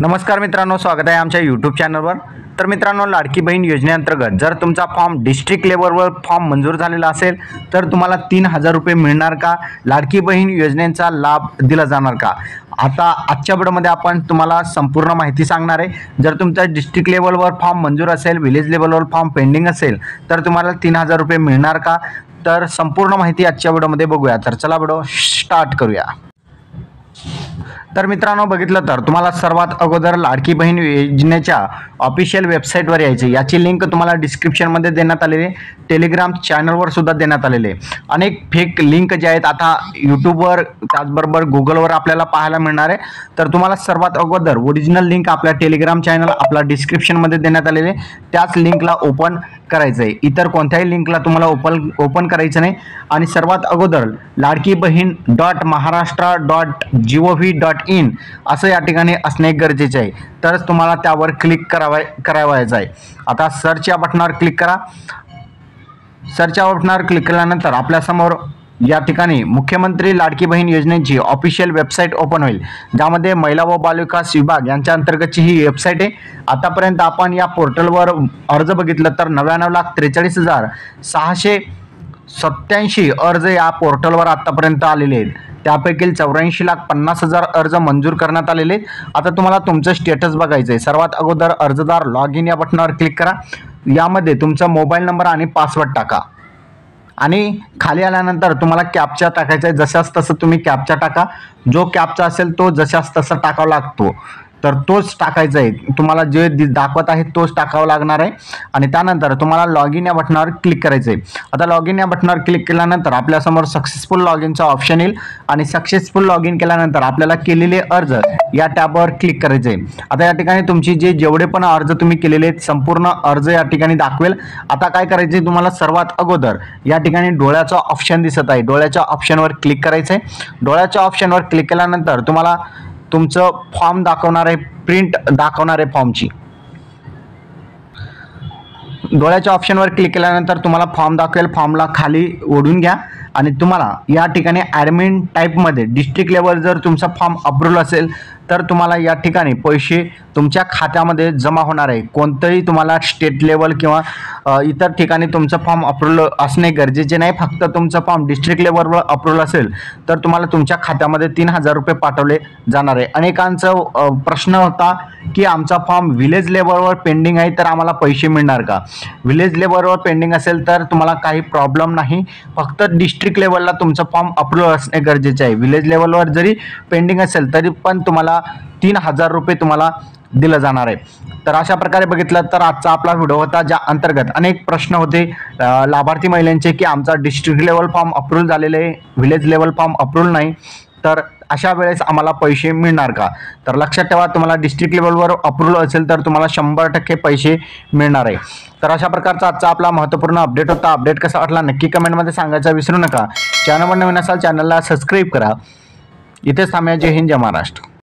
नमस्कार मित्रांनो, स्वागत आहे आमच्या यूट्यूब चॅनलवर। तर मित्रांनो, लाडकी बहीण योजनेअंतर्गत जर तुमचा फॉर्म डिस्ट्रिक्ट लेवलवर फॉर्म मंजूर झालेला असेल तर तुम्हाला 3000 रुपये मिळणार का? लाडकी बहीण योजनेचा लाभ दिला जाणार का? आता आजच्या व्हिडिओमध्ये आपण तुम्हाला संपूर्ण माहिती सांगणार आहे। जर तुमचा डिस्ट्रिक्ट लेवलवर फॉर्म मंजूर असेल, विलेज लेवलवर फॉर्म पेंडिंग असेल तर तुम्हाला 3000 रुपये मिळणार का? तर संपूर्ण माहिती आजच्या व्हिडिओमध्ये बघूया। तर चला व्हिडिओ स्टार्ट करूया। तर मित्रांनो, बघितलं तर तुम्हाला सर्वात अगोदर लाडकी बहीण योजनेच्या ऑफिशियल वेबसाईटवर यायचे। याची लिंक तुम्हाला डिस्क्रिप्शनमध्ये देण्यात आलेली आहे, टेलिग्राम चॅनलवर सुद्धा देण्यात आलेले। अनेक फेक लिंक जे आहेत आता यूट्यूबवर त्याचबरोबर गुगलवर आपल्याला पाहायला मिळणार आहे। तर तुम्हाला सर्वात अगोदर ओरिजिनल लिंक आपल्या टेलिग्राम चॅनल आपला डिस्क्रिप्शनमध्ये देण्यात आलेले, त्याच लिंकला ओपन करायचं आहे। इतर कोणत्याही लिंकला तुम्हाला ओपन करायचं नाही। आणि सर्वात अगोदर लाडकी बहीण .महाराष्ट्र.gov.in असं या ठिकाणी असणे गरजेचे आहे, तरच तुम्हाला त्यावर क्लिक करावायचं आहे। आता सर्च या बटनावर क्लिक करा। सर्च या बटनावर क्लिक केल्यानंतर आपल्यासमोर या ठिकाणी मुख्यमंत्री लाडकी बहीण योजनेची ऑफिशियल वेबसाईट ओपन होईल, ज्यामध्ये महिला व बालविकास विभाग यांच्या अंतर्गतची ही वेबसाईट आहे। आतापर्यंत आपण या पोर्टलवर अर्ज बघितलं तर 99,43,687 अर्ज या पोर्टलवर आतापर्यंत आलेले आहेत। त्यापैकी 84,50,000 अर्ज मंजूर करण्यात आलेले आहेत। आता तुम्हाला तुमचं स्टेटस बघायचं आहे। सर्वात अगोदर अर्जदार लॉग इन या बटनावर क्लिक करा। यामध्ये तुमचा मोबाईल नंबर आणि पासवर्ड टाका आणि खाली आल्यानंतर तुम्हाला कॅप्चा टाकायचा आहे। जशास तसं तुम्ही कॅप्चा टाका। जो कॅप्चा असेल तो जशास तसा टाकावा लागतो, तर तोच टाकायचा आहे। तुम्हाला जे दाखवत आहे तोच टाकावा लागणार आहे। आणि त्यानंतर तुम्हाला लॉग इन या बटनावर क्लिक करायचं आहे। आता लॉग इन या बटनावर क्लिक केल्यानंतर आपल्यासमोर सक्सेसफुल लॉग इनचा ऑप्शन येईल आणि सक्सेसफुल लॉग इन केल्यानंतर आपल्याला केलेले अर्ज या टॅबवर क्लिक करायचं आहे। आता या ठिकाणी तुमची जेवढे पण अर्ज तुम्ही केलेले आहेत संपूर्ण अर्ज या ठिकाणी दाखवेल। आता काय करायचे, तुम्हाला सर्वात अगोदर या ठिकाणी डोळ्याचा ऑप्शन दिसत आहे, डोळ्याच्या ऑप्शनवर क्लिक करायचं आहे। डोळ्याच्या ऑप्शनवर क्लिक केल्यानंतर तुम्हाला तुमचं फॉर्म दाखवणार आहे, प्रिंट दाखवणार आहे फॉर्मची। डोळ्याच्या ऑप्शनवर क्लिक केल्यानंतर तुम्हाला फॉर्म दाखवेल। फॉर्मला खाली ओढून घ्या आणि तुम्हाला या ठिकाणी ॲडमिन टाईपमध्ये डिस्ट्रिक्ट लेवल जर तुमचा फॉर्म अप्रूव्ह असेल तर तुम्हाला या ठिकाणी पैसे तुमच्या खात्यामध्ये जमा होणार आहे। कोणतंही तुम्हाला स्टेट लेवल किंवा इतर ठिकाणी तुमचं फॉर्म अप्रूव्ह असणे गरजेचे नाही। फक्त तुमचं फॉर्म डिस्ट्रिक्ट लेवलवर अप्रूव्ह असेल तर तुम्हाला तुमच्या खात्यामध्ये 3000 रुपये पाठवले जाणार आहे। अनेकांचा प्रश्न होता की आमचा फॉर्म विलेज लेवलवर पेंडिंग आहे तर आम्हाला पैसे मिळणार का? विलेज लेवलवर पेंडिंग असेल तर तुम्हाला काही प्रॉब्लेम नाही, फक्त डिस्ट्रिक्ट लेवलला तुमचं फॉर्म अप्रूव्ह असणे गरजेचे आहे। विलेज लेवलवर जरी पेंडिंग असेल तरी पण तुम्हाला 3000 रुपये तुम्हाला दिलं जाणार आहे। तर अशा प्रकारे बघितलं तर आजचा आपला व्हिडिओ होता, ज्या अंतर्गत अनेक प्रश्न होते लाभार्थी महिलांचे की आमचा डिस्ट्रिक्ट लेवल फॉर्म अप्रूव्ह झालेले आहे, विलेज लेवल फॉर्म अप्रूव्ह नाही, तर अशा वेळेस आम्हाला पैसे मिळणार का? तर लक्षात ठेवा, तुम्हाला डिस्ट्रिक्ट लेवलवर अप्रूव्ह असेल तर तुम्हाला 100% पैसे मिळणार आहे। तर अशा प्रकारचा आजचा आपला महत्त्वपूर्ण अपडेट होता। अपडेट कसा वाटला नक्की कमेंटमध्ये सांगायचं विसरू नका। चॅनलवर नवीन असाल चॅनलला सबस्क्राईब करा। इथेच थांबूया। जय हिंद, जय महाराष्ट्र।